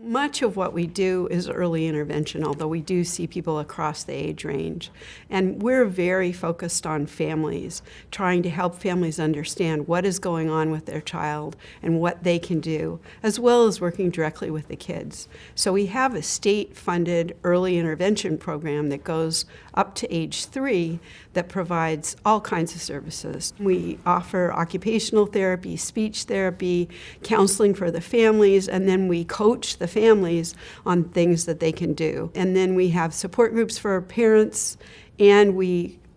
Much of what we do is early intervention, although we do see people across the age range. And we're very focused on families, trying to help families understand what is going on with their child and what they can do, as well as working directly with the kids. So we have a state-funded early intervention program that goes up to age 3 that provides all kinds of services. We offer occupational therapy, speech therapy, counseling for the families, and then we coach the families on things that they can do. And then we have support groups for parents, and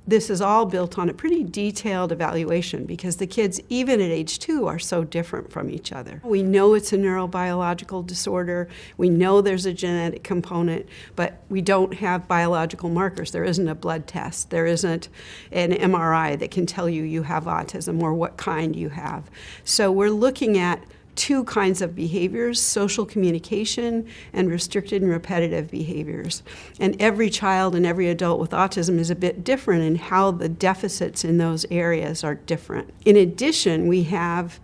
this is all built on a pretty detailed evaluation because the kids, even at age 2, are so different from each other. We know it's a neurobiological disorder. We know there's a genetic component, but we don't have biological markers. There isn't a blood test. There isn't an MRI that can tell you you have autism or what kind you have. So we're looking at 2 kinds of behaviors: social communication and restricted and repetitive behaviors. And every child and every adult with autism is a bit different in how the deficits in those areas are different. In addition, we have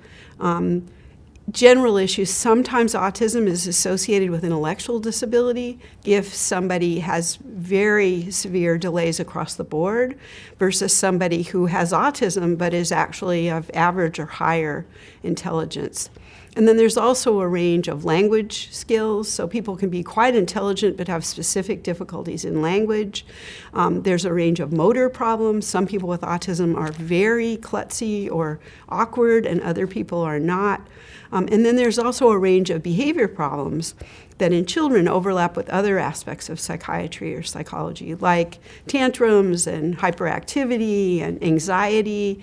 general issues. Sometimes autism is associated with intellectual disability if somebody has very severe delays across the board versus somebody who has autism but is actually of average or higher intelligence. And then there's also a range of language skills, so people can be quite intelligent but have specific difficulties in language. There's a range of motor problems. Some people with autism are very klutzy or awkward, and other people are not. And then there's also a range of behavior problems that in children overlap with other aspects of psychiatry or psychology, like tantrums and hyperactivity and anxiety,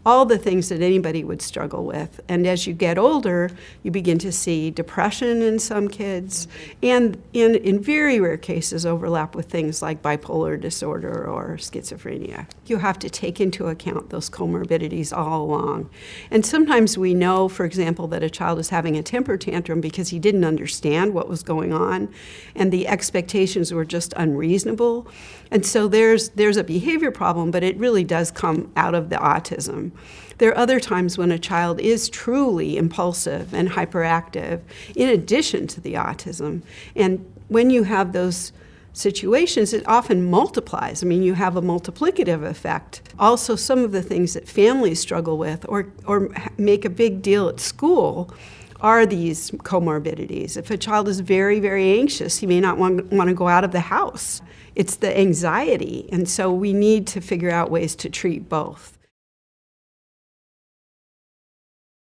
all the things that anybody would struggle with. And as you get older, you begin to see depression in some kids, and in very rare cases overlap with things like bipolar disorder or schizophrenia. You have to take into account those comorbidities all along. And sometimes we know, for example, that a child is having a temper tantrum because he didn't understand what was going on, and the expectations were just unreasonable. And so there's a behavior problem, but it really does come out of the autism. There are other times when a child is truly impulsive and hyperactive in addition to the autism. And when you have those situations, it often multiplies. I mean, you have a multiplicative effect. Also, some of the things that families struggle with or make a big deal at school are these comorbidities. If a child is very, very anxious, he may not want to go out of the house. It's the anxiety, and so we need to figure out ways to treat both.